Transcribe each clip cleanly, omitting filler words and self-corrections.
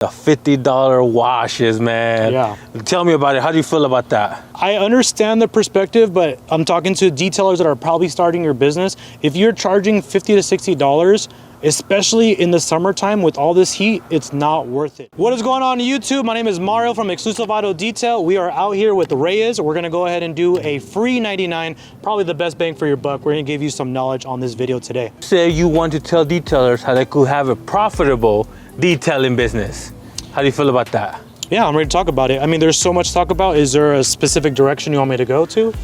The $50 washes, man. Yeah. Tell me about it. How do you feel about that? I understand the perspective, but I'm talking to detailers that are probably starting your business. If you're charging $50 to $60, especially in the summertime with all this heat, it's not worth it. What is going on YouTube? My name is Mario from Exclusive Auto Detail. We are out here with Reyes. We're gonna go ahead and do a free 99, probably the best bang for your buck. We're gonna give you some knowledge on this video today. Say you want to tell detailers how they could have a profitable detailing business. How do you feel about that? Yeah, I'm ready to talk about it. I mean, there's so much to talk about. Is there a specific direction you want me to go to?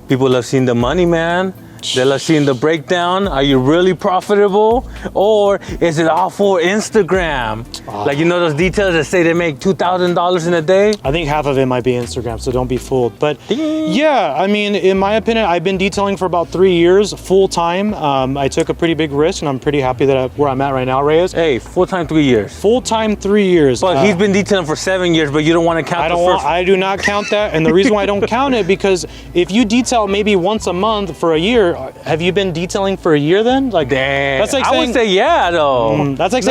People love seeing the money, man. They love seeing the breakdown. Are you really profitable? Or is it all for Instagram? Like, you know those detailers that say they make $2,000 in a day? I think half of it might be Instagram, so don't be fooled. But yeah, I mean, in my opinion, I've been detailing for about 3 years, full time. I took a pretty big risk, and I'm pretty happy that where I'm at right now, Reyes. Hey, full time 3 years. Full time 3 years. But he's been detailing for 7 years, but you don't want to count I do not count that, and the reason why I don't count it, because if you detail maybe once a month for a year, have you been detailing for a year then? Like, damn. That's like I would say yeah, though. That's like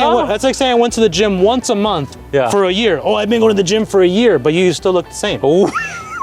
saying I went to the gym once a month for a year. Oh, I've been going to the gym for a year, but you still look the same. Ooh.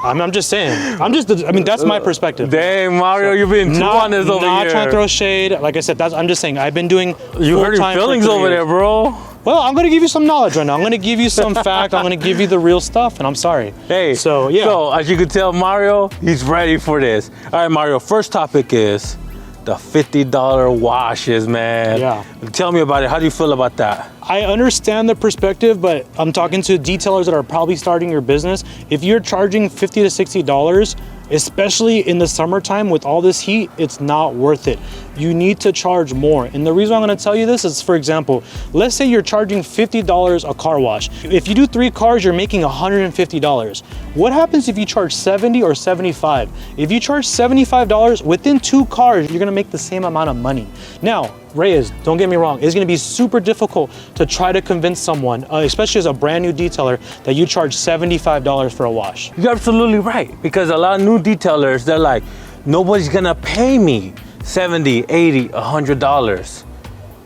I'm just saying. I mean, that's my perspective. Dang, Mario, you're being too honest over here. Not trying to throw shade. Like I said, I'm just saying. I've been doing. You hurting feelings over there, bro. Well, I'm gonna give you some knowledge right now. I'm gonna give you some fact. I'm gonna give you the real stuff, and I'm sorry. Hey, so yeah. So as you can tell, Mario, he's ready for this. All right, Mario. First topic is the $50 washes, man. Yeah. Tell me about it. How do you feel about that? I understand the perspective, but I'm talking to detailers that are probably starting your business. If you're charging $50 to $60, especially in the summertime with all this heat, it's not worth it. You need to charge more. And the reason I'm gonna tell you this is, for example, let's say you're charging $50 a car wash. If you do 3 cars, you're making $150. What happens if you charge 70 or 75? If you charge $75, within 2 cars, you're gonna make the same amount of money. Now, Reyes, don't get me wrong, it's gonna be super difficult to try to convince someone, especially as a brand new detailer, that you charge $75 for a wash. You're absolutely right, because a lot of new detailers, they're like, nobody's gonna pay me $70, $80, $100.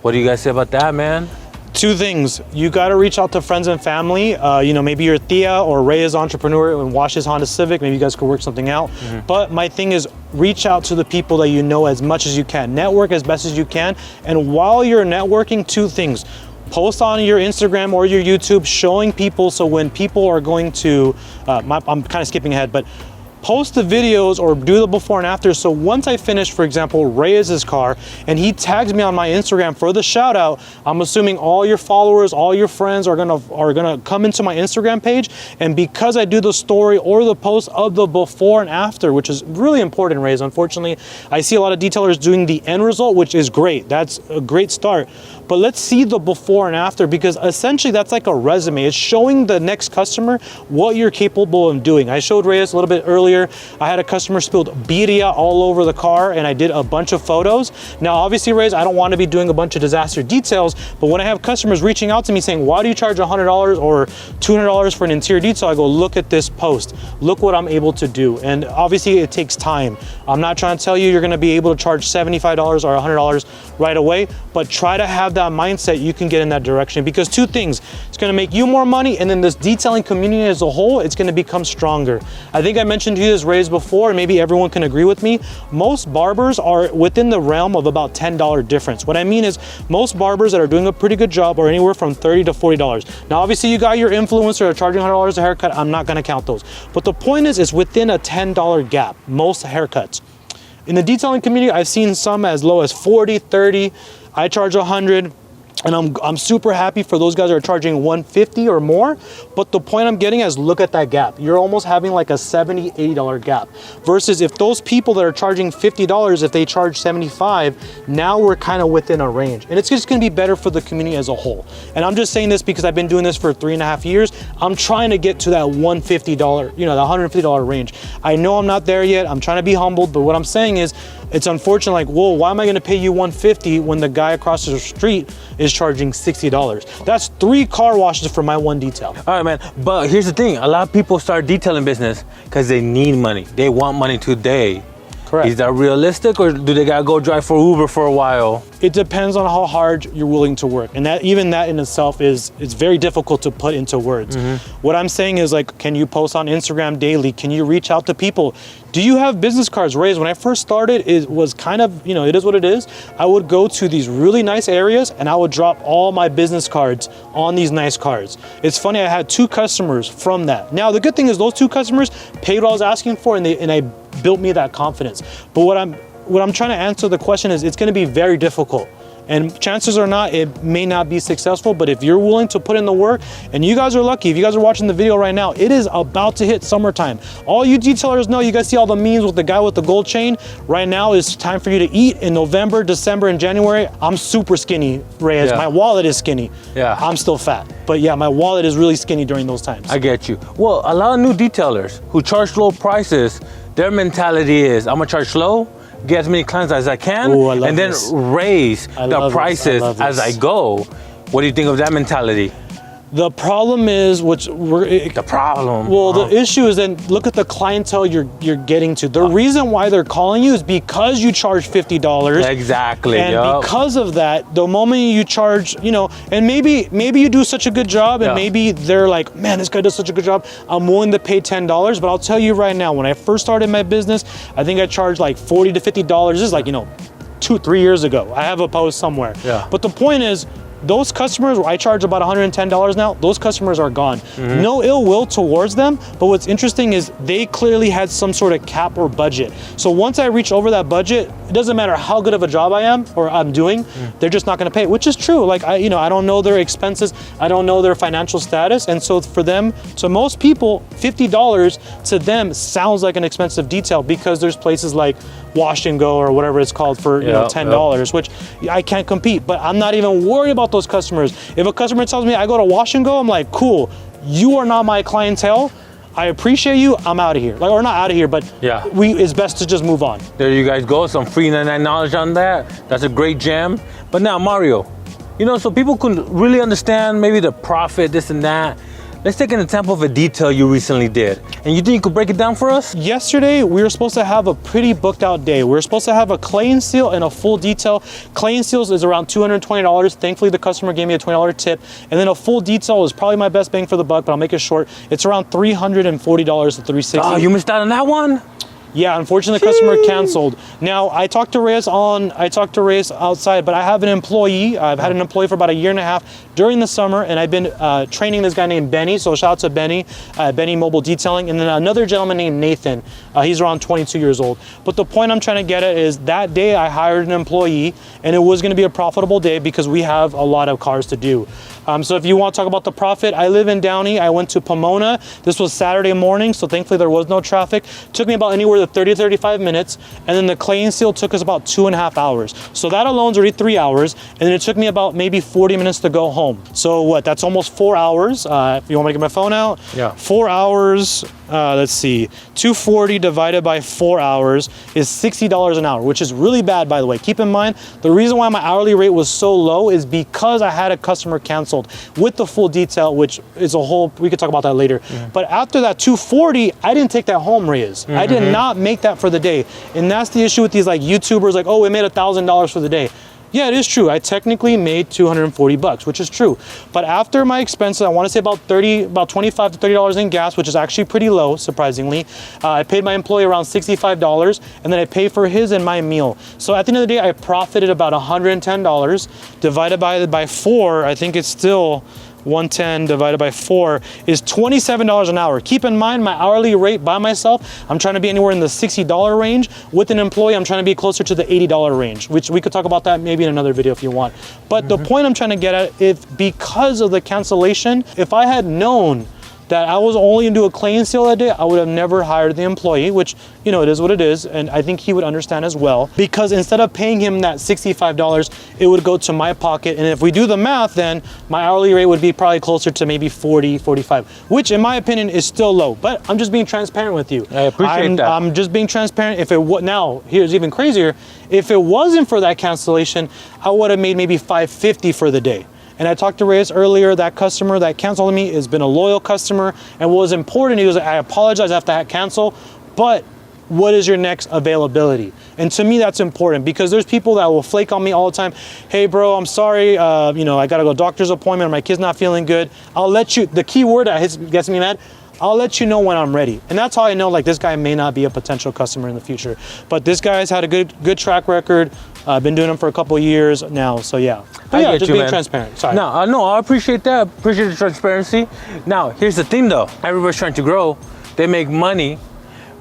What do you guys say about that, man? 2 things. You got to reach out to friends and family. You know, maybe your Thea or Reyes entrepreneur and washes Honda Civic. Maybe you guys could work something out. But my thing is, reach out to the people that you know as much as you can. Network as best as you can. And while you're networking, 2 things. Post on your Instagram or your YouTube showing people, so when people are going to, I'm kind of skipping ahead, but post the videos or do the before and after. So once I finish, for example, Reyes's car, and he tags me on my Instagram for the shout out, I'm assuming all your followers, all your friends are gonna come into my Instagram page. And because I do the story or the post of the before and after, which is really important, Reyes, unfortunately, I see a lot of detailers doing the end result, which is great. That's a great start. But let's see the before and after, because essentially that's like a resume. It's showing the next customer what you're capable of doing. I showed Reyes a little bit earlier. I had a customer spilled birria all over the car, and I did a bunch of photos. Now, obviously, Reyes, I don't want to be doing a bunch of disaster details, but when I have customers reaching out to me saying, why do you charge $100 or $200 for an interior detail? I go, look at this post. Look what I'm able to do. And obviously, it takes time. I'm not trying to tell you you're going to be able to charge $75 or $100 right away, but try to have that mindset you can get in that direction, because 2 things. It's going to make you more money, and then this detailing community as a whole, it's going to become stronger. I think I mentioned to you this, Reyes, before, and maybe everyone can agree with me. Most barbers are within the realm of about $10 difference. What I mean is, most barbers that are doing a pretty good job are anywhere from $30 to $40. Now, obviously, you got your influencer that are charging $100 a haircut. I'm not going to count those. But the point is, it's within a $10 gap, most haircuts. In the detailing community, I've seen some as low as 40, 30. I charge 100. And I'm super happy for those guys that are charging $150 or more. But the point I'm getting is, look at that gap. You're almost having like a $70, $80 gap. Versus if those people that are charging $50, if they charge $75, now we're kind of within a range. And it's just gonna be better for the community as a whole. And I'm just saying this because I've been doing this for 3.5 years. I'm trying to get to that $150, you know, the $150 range. I know I'm not there yet. I'm trying to be humbled, but what I'm saying is, it's unfortunate, like, whoa, why am I gonna pay you $150 when the guy across the street is charging $60? That's 3 car washes for my 1 detail. All right, man, but here's the thing. A lot of people start detailing business because they need money. They want money today. Correct. Is that realistic, or do they gotta go drive for Uber for a while? It depends on how hard you're willing to work, and that even that in itself is it's very difficult to put into words. What I'm saying is, like, can you post on Instagram daily? Can you reach out to people? Do you have business cards raised? When I first started, it was kind of, you know, it is what it is. I would go to these really nice areas and I would drop all my business cards on these nice cards. It's funny, I had 2 customers from that. Now, the good thing is those 2 customers paid what I was asking for, and they built me that confidence. But what I'm trying to answer the question is, it's gonna be very difficult. And chances are not, it may not be successful, but if you're willing to put in the work, and you guys are lucky, if you guys are watching the video right now, it is about to hit summertime. All you detailers know, you guys see all the memes with the guy with the gold chain. Right now is time for you to eat in November, December, and January. I'm super skinny, Reyes. Yeah. My wallet is skinny. Yeah. I'm still fat. But yeah, my wallet is really skinny during those times. I get you. Well, a lot of new detailers who charge low prices, their mentality is, I'm gonna charge low, get as many clients as I can, Ooh, I love and then this. raise the prices love as this. I go. What do you think of that mentality? The problem is, The problem. well, the issue is then look at the clientele you're getting to. The reason why they're calling you is because you charge $50. Exactly. And yup. because of that, the moment you charge, you know, and maybe you do such a good job, and Yeah. maybe they're like, man, this guy does such a good job, I'm willing to pay $10. But I'll tell you right now, when I first started my business, I think I charged like $40 to $50. This is like, you know, 2-3 years ago. I have a post somewhere. Yeah. But the point is, those customers, I charge about $110 now, those customers are gone. No ill will towards them, but what's interesting is they clearly had some sort of cap or budget. So once I reach over that budget, it doesn't matter how good of a job I am or I'm doing, they're just not gonna pay, which is true. Like, I don't know their expenses, I don't know their financial status, and so for them, to most people, $50 to them sounds like an expensive detail, because there's places like Wash and Go or whatever it's called for $10, which I can't compete. But I'm not even worried about those customers. If a customer tells me I go to Wash and Go, I'm like, cool, you are not my clientele. I appreciate you, I'm out of here. Like, or not out of here, but Yeah. it's best to just move on. There you guys go. Some free 99 knowledge on that. That's a great gem. But now, Mario, so people can really understand maybe the profit, this and that. Let's take an example of a detail you recently did. And you think you could break it down for us? Yesterday, we were supposed to have a pretty booked out day. We were supposed to have a clay and seal and a full detail. Clay and seals is around $220. Thankfully, the customer gave me a $20 tip. And then a full detail is probably my best bang for the buck, but I'll make it short. It's around $340 to $360. Oh, you missed out on that one? Yeah, unfortunately, the customer canceled. Now, I talked to Reyes outside, but I have an employee. I've had an employee for about 1.5 years during the summer, and I've been training this guy named Benny. So shout out to Benny, Benny Mobile Detailing, and then another gentleman named Nathan. He's around 22 years old. But the point I'm trying to get at is that day I hired an employee, and it was going to be a profitable day because we have a lot of cars to do. So if you want to talk about the profit, I live in Downey. I went to Pomona. This was Saturday morning, so thankfully there was no traffic. Took me about anywhere to 30 to 35 minutes, and then the clay and seal took us about 2.5 hours. So that alone is already 3 hours, and then it took me about maybe 40 minutes to go home. So what, that's almost 4 hours. If you want me to get my phone out? Yeah. 4 hours, let's see, 240 divided by 4 hours is $60 an hour, which is really bad, by the way. Keep in mind, the reason why my hourly rate was so low is because I had a customer canceled with the full detail, which is a whole, we could talk about that later. But after that 240, I didn't take that home, Reyes. I did not make that for the day. And that's the issue with these like YouTubers, like, oh, we made $1,000 for the day. Yeah, it is true. I technically made $240, which is true. But after my expenses, I want to say about $25 to $30 in gas, which is actually pretty low, surprisingly. I paid my employee around $65, and then I paid for his and my meal. So at the end of the day, I profited about $110. Divided by 4, I think it's still 110 divided by 4 is $27 an hour. Keep in mind, my hourly rate by myself, I'm trying to be anywhere in the $60 range. With an employee, I'm trying to be closer to the $80 range, which we could talk about that maybe in another video if you want. But the point I'm trying to get at, if because of the cancellation, if I had known that I was only gonna do a clay and seal that day, I would have never hired the employee, which, it is what it is, and I think he would understand as well. Because instead of paying him that $65, it would go to my pocket, and if we do the math, then my hourly rate would be probably closer to maybe 40, 45, which in my opinion is still low, but I'm just being transparent with you. I appreciate that. I'm just being transparent. Now, here's even crazier. If it wasn't for that cancellation, I would have made maybe $550 for the day. And I talked to Reyes earlier, that customer that canceled me has been a loyal customer. And what was important, he was like, I apologize, I have to cancel, but what is your next availability? And to me, that's important because there's people that will flake on me all the time. Hey, bro, I'm sorry. You know, I got to go doctor's appointment or my kid's not feeling good. I'll let you, the key word that gets me mad, I'll let you know when I'm ready. And that's how I know like this guy may not be a potential customer in the future. But this guy's had a good track record. I've been doing them for a couple of years now. So yeah. But yeah, just being transparent. Sorry. No, no, I appreciate that. Appreciate the transparency. Now, here's the thing though. Everybody's trying to grow. They make money,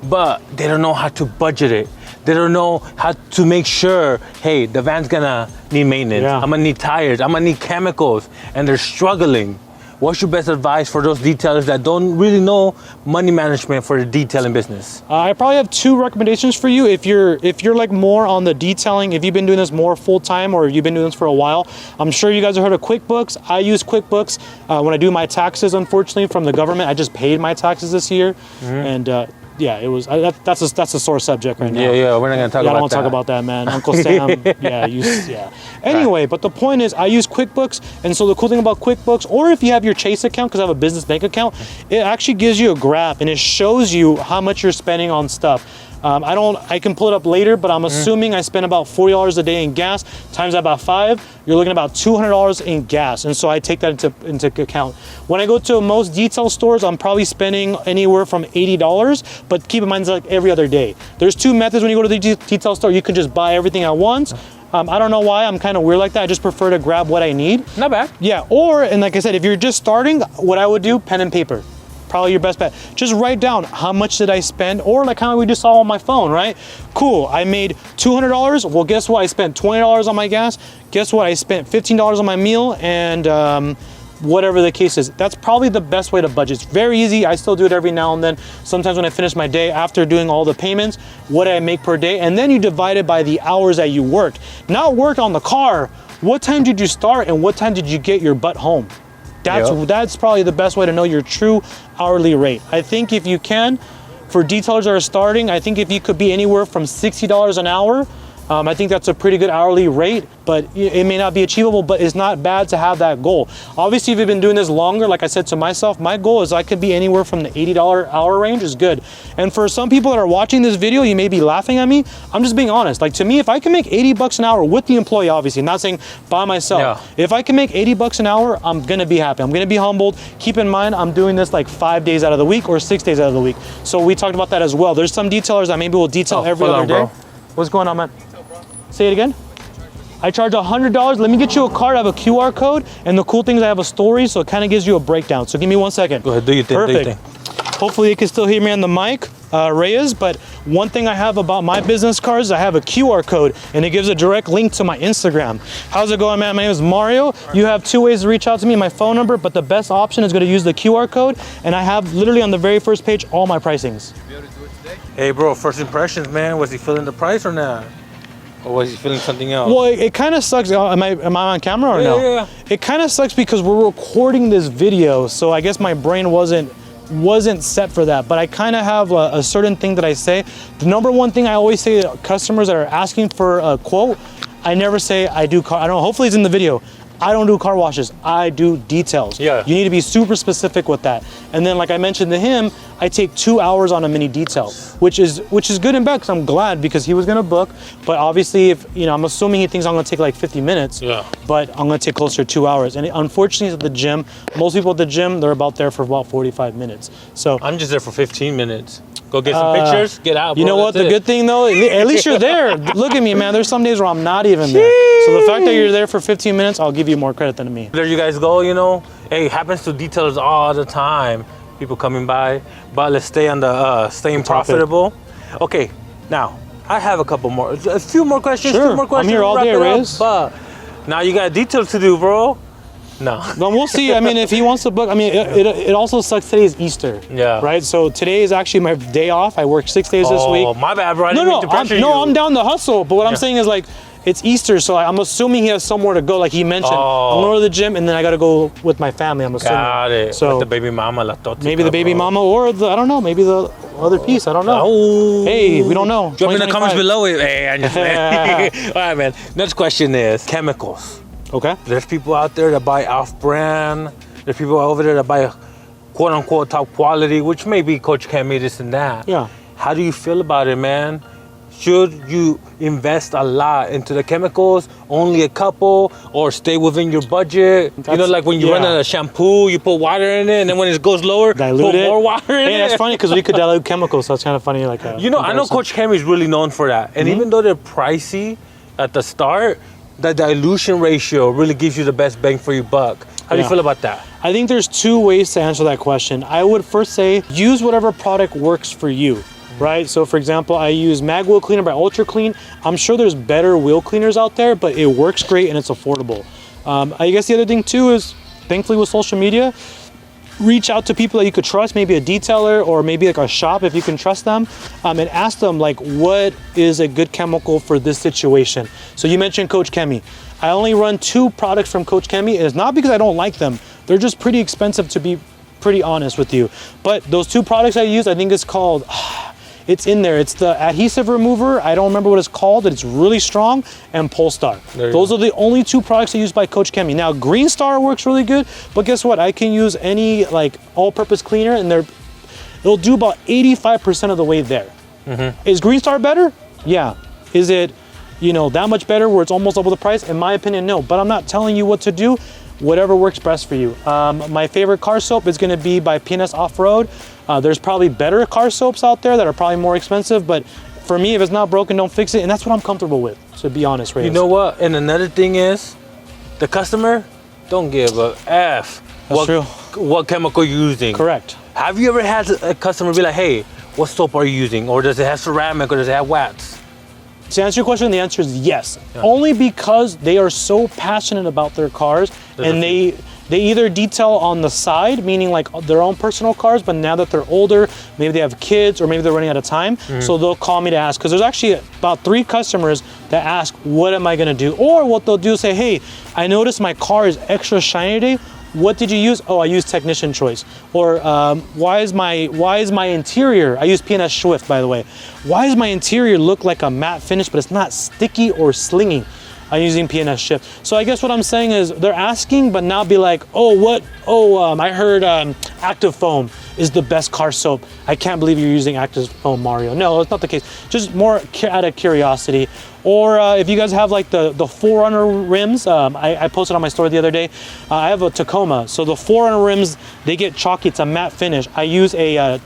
but they don't know how to budget it. They don't know how to make sure, hey, the van's gonna need maintenance. Yeah. I'm gonna need tires. I'm gonna need chemicals. And they're struggling. What's your best advice for those detailers that don't really know money management for the detailing business? I probably have 2 recommendations for you. If you're like more on the detailing, if you've been doing this more full time or you've been doing this for a while, I'm sure you guys have heard of QuickBooks. I use QuickBooks when I do my taxes. Unfortunately, from the government, I just paid my taxes this year, and yeah, it was that's a sore subject right now. Yeah, we're not gonna talk about that. I don't want to talk about that, man. Uncle Sam, yeah. Anyway, but the point is, I use QuickBooks, and so the cool thing about QuickBooks, or if you have your Chase account, because I have a business bank account, it actually gives you a graph and it shows you how much you're spending on stuff. I can pull it up later, but I'm assuming I spend about $40 a day in gas, times that by 5, you're looking at about $200 in gas. And so I take that into account. When I go to most detail stores, I'm probably spending anywhere from $80, but keep in mind it's like every other day. There's 2 methods when you go to the detail store. You can just buy everything at once. I don't know why, I'm kind of weird like that. I just prefer to grab what I need. Not bad. Yeah, and like I said, if you're just starting, what I would do, pen and paper. Probably your best bet. Just write down how much did I spend, or like how we just saw on my phone, right? Cool, I made $200. Well, guess what? I spent $20 on my gas. Guess what? I spent $15 on my meal, and whatever the case is. That's probably the best way to budget. It's very easy. I still do it every now and then. Sometimes when I finish my day, after doing all the payments, what did I make per day? And then you divide it by the hours that you worked. Not worked on the car. What time did you start, and what time did you get your butt home? That's probably the best way to know your true hourly rate. I think if you can, for detailers that are starting, I think if you could be anywhere from $60 an hour, I think that's a pretty good hourly rate, but it may not be achievable, but it's not bad to have that goal. Obviously, if you've been doing this longer, like I said to myself, my goal is I could be anywhere from the $80 hour range is good. And for some people that are watching this video, you may be laughing at me. I'm just being honest. Like to me, if I can make $80 an hour with the employee, obviously, I'm not saying by myself. Yeah. If I can make $80 an hour, I'm gonna be happy. I'm gonna be humbled. Keep in mind, I'm doing this like 5 days out of the week or 6 days out of the week. So we talked about that as well. There's some detailers that maybe will detail every other day. Bro. What's going on, man? Say it again. I charge $100. Let me get you a card. I have a QR code, and the cool thing is I have a story, so it kind of gives you a breakdown. So give me 1 second. Go ahead, do your thing. Perfect. Do your thing. Hopefully you can still hear me on the mic, Reyes, but one thing I have about my business cards, I have a QR code, and it gives a direct link to my Instagram. How's it going, man? My name is Mario. You have 2 ways to reach out to me, my phone number, but the best option is going to use the QR code, and I have literally on the very first page all my pricings. Hey, bro, first impressions, man. Was he feeling the price or not? Or was he feeling something else? Well, it kind of sucks. Am I on camera or no? Yeah. It kind of sucks because we're recording this video, so I guess my brain wasn't set for that. But I kind of have a certain thing that I say. The number one thing I always say to customers that are asking for a quote, I never say I do car. I don't know. Hopefully it's in the video. I don't do car washes. I do details. Yeah. You need to be super specific with that. And then, like I mentioned to him, I take 2 hours on a mini detail, which is good and bad because I'm glad because he was gonna book. But obviously, if I'm assuming he thinks I'm gonna take like 50 minutes. Yeah. But I'm gonna take closer to 2 hours. And unfortunately, at the gym, most people at the gym, they're about there for about 45 minutes. So I'm just there for 15 minutes. Go get some pictures, get out, bro. You know what? The good thing though, at least you're there. Look at me, man. There's some days where I'm not even there. So the fact that you're there for 15 minutes, I'll give you more credit than me. There you guys go, Hey, it happens to detailers all the time. People coming by, but let's stay on the staying profitable. Okay, now I have a few more questions. Sure. 2 more questions. I'm here all day, Reyes. But now you got details to do, bro. No. But we'll see. I mean, if he wants to book, I mean, it also sucks today is Easter. Yeah. Right? So today is actually my day off. I work 6 days this week. Oh, my bad, bro. I didn't mean to pressure you. I'm down to hustle. But what I'm saying is like, it's Easter, so I'm assuming he has somewhere to go. Like he mentioned, I'm going to the gym, and then I got to go with my family, I'm assuming. Got it. So with the baby mama, la totita, maybe the baby mama, or I don't know, maybe the other piece. I don't know. Oh. Hey, we don't know. Drop in the comments below. Hey, I'm just all right, man. Next question is chemicals. Okay. There's people out there that buy off-brand. There's people over there that buy quote-unquote top quality, which may be Coach Cammy, this and that. Yeah. How do you feel about it, man? Should you invest a lot into the chemicals, only a couple, or stay within your budget? You know, like when you run out of shampoo, you put water in it, and then when it goes lower, dilute put it. more water in it. Yeah, that's funny because we could dilute chemicals, so it's kind of funny. Like, you know, I know Coach Cami is really known for that, and even though they're pricey at the start, the dilution ratio really gives you the best bang for your buck. How do you feel about that? I think there's two ways to answer that question. I would first say use whatever product works for you. Right? So for example, I use Mag Wheel Cleaner by Ultra Clean. I'm sure there's better wheel cleaners out there, but it works great and it's affordable. I guess the other thing too is, thankfully with social media, reach out to people that you could trust, maybe a detailer or maybe like a shop if you can trust them, and ask them like, what is a good chemical for this situation? So you mentioned Coach Chemi. I only run 2 products from Coach Chemi, and it's not because I don't like them. They're just pretty expensive, to be pretty honest with you. But those 2 products I use, I think it's called, it's in there. It's the adhesive remover. I don't remember what it's called, but it's really strong, and Polestar. Those are the only 2 products I use by Coach Chemi. Now, Green Star works really good, but guess what? I can use any like all-purpose cleaner, and it'll do about 85% of the way there. Is Green Star better? Yeah. Is it, you know, that much better where it's almost double the price? In my opinion, no. But I'm not telling you what to do. Whatever works best for you. My favorite car soap is gonna be by PNS Off-Road. There's probably better car soaps out there that are probably more expensive, but for me, if it's not broken, don't fix it. And that's what I'm comfortable with, to be honest, Reyes. You know what? And another thing is, the customer don't give a F. That's true. What chemical you're using. Correct. Have you ever had a customer be like, hey, what soap are you using? Or does it have ceramic, or does it have wax? To answer your question, the answer is yes. Only because they are so passionate about their cars, and they either detail on the side, meaning like their own personal cars, but now that they're older, maybe they have kids or maybe they're running out of time, so they'll call me to ask. Because there's actually about 3 customers that ask, what am I gonna do? Or what they'll do is say, hey, I noticed my car is extra shiny today. What did you use? Oh, I used Technician Choice. Or why is my interior, I use PNS Swift, by the way. Why does my interior look like a matte finish, but it's not sticky or slinging? I'm using PNS Shift. So I guess what I'm saying is they're asking, but not be like, I heard Active Foam is the best car soap. I can't believe you're using Active Foam, Mario. No, it's not the case. Just more out of curiosity. Or if you guys have like the 4Runner rims, I posted on my story the other day, I have a Tacoma. So the 4Runner rims, they get chalky, it's a matte finish. I use a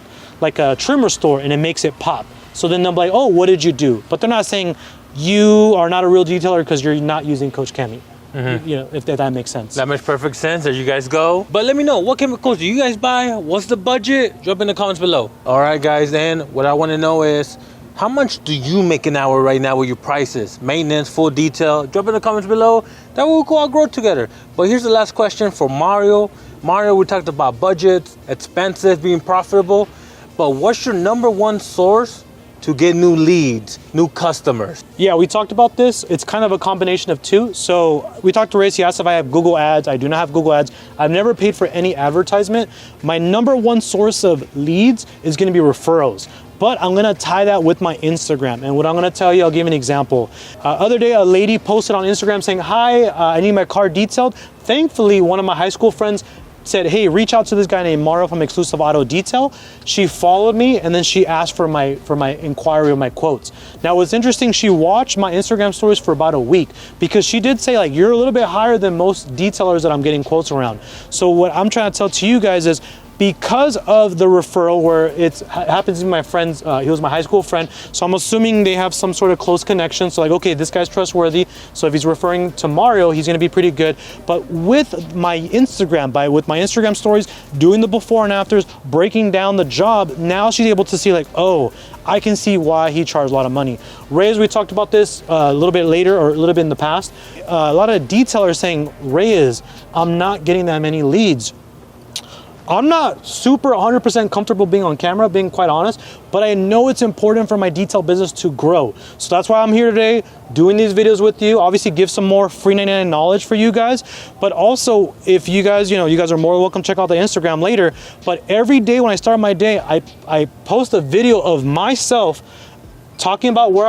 trim restore and it makes it pop. So then they'll be like, oh, what did you do? But they're not saying, you are not a real detailer because you're not using Coach Chemi. You know, if that makes sense. That makes perfect sense. There you guys go. But let me know, what chemicals do you guys buy? What's the budget? Drop in the comments below. All right, guys, then what I want to know is, how much do you make an hour right now with your prices? Maintenance, full detail? Drop in the comments below. That way we can all grow together. But here's the last question for Mario. Mario, we talked about budgets, expenses, being profitable. But what's your #1 source to get new leads, new customers? Yeah, we talked about this. It's kind of a combination of 2. So we talked to Reyes, he asked if I have Google Ads. I do not have Google Ads. I've never paid for any advertisement. My #1 source of leads is gonna be referrals. But I'm gonna tie that with my Instagram. And what I'm gonna tell you, I'll give you an example. Other day, a lady posted on Instagram saying, hi, I need my car detailed. Thankfully, one of my high school friends said, hey, reach out to this guy named Mario from Exclusive Auto Detail. She followed me and then she asked for my inquiry or my quotes. Now what's interesting, she watched my Instagram stories for about a week because she did say like, you're a little bit higher than most detailers that I'm getting quotes around. So what I'm trying to tell to you guys is, because of the referral where it happens to be my friend's, he was my high school friend, so I'm assuming they have some sort of close connection. So like, okay, this guy's trustworthy, so if he's referring to Mario, he's gonna be pretty good. But with my Instagram, with my Instagram stories, doing the before and afters, breaking down the job, now she's able to see like, oh, I can see why he charged a lot of money. Reyes, we talked about this a little bit later or a little bit in the past. A lot of detailers saying, Reyes, I'm not getting that many leads. I'm not super 100% comfortable being on camera, being quite honest, but I know it's important for my detail business to grow. So that's why I'm here today doing these videos with you. Obviously give some more free 99 knowledge for you guys, but also if you guys, you guys are more welcome to check out the Instagram later, but every day when I start my day, I post a video of myself talking about what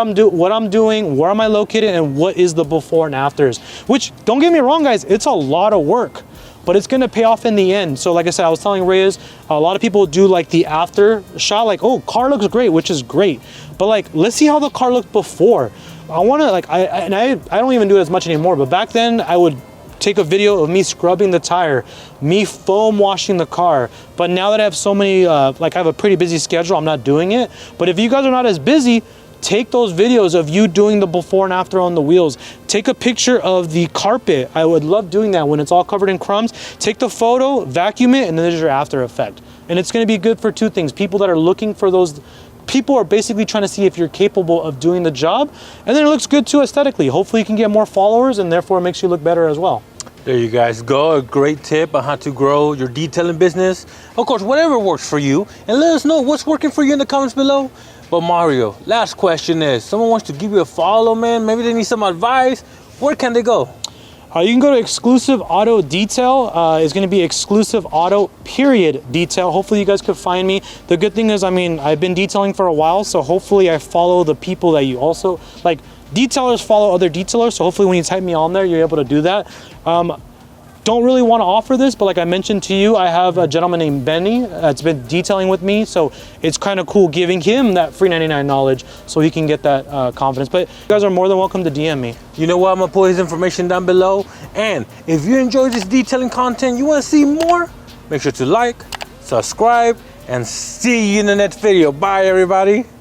I'm doing, where am I located, and what is the before and afters, which don't get me wrong guys, it's a lot of work. but it's gonna pay off in the end. So like I said, I was telling Reyes, a lot of people do like the after shot, like, oh, car looks great, which is great, but like, let's see how the car looked before. I wanna like, I don't even do it as much anymore, but back then I would take a video of me scrubbing the tire, me foam washing the car. But now that I have so many, like I have a pretty busy schedule, I'm not doing it. But if you guys are not as busy, take those videos of you doing the before and after on the wheels. Take a picture of the carpet. I would love doing that when it's all covered in crumbs. Take the photo, vacuum it, and then there's your after effect. And it's gonna be good for two things. People that are looking for those, people are basically trying to see if you're capable of doing the job. And then it looks good too aesthetically. Hopefully you can get more followers and therefore it makes you look better as well. There you guys go, a great tip on how to grow your detailing business. Of course, whatever works for you, and let us know what's working for you in the comments below. But Mario, last question is, someone wants to give you a follow, man, maybe they need some advice, where can they go? You can go to Exclusive Auto Detail. It's gonna be Exclusive Auto Detail. Hopefully you guys could find me. The good thing is, I mean, I've been detailing for a while, so hopefully I follow the people that you also, like, detailers follow other detailers, so hopefully when you type me on there, you're able to do that. Don't really want to offer this, but like I mentioned to you, I have a gentleman named Benny that's been detailing with me, so it's kind of cool giving him that free 99 knowledge so he can get that confidence. But you guys are more than welcome to DM me. You know what, I'm gonna put his information down below, and if you enjoy this detailing content, you want to see more, make sure to like, subscribe, and see you in the next video. Bye everybody.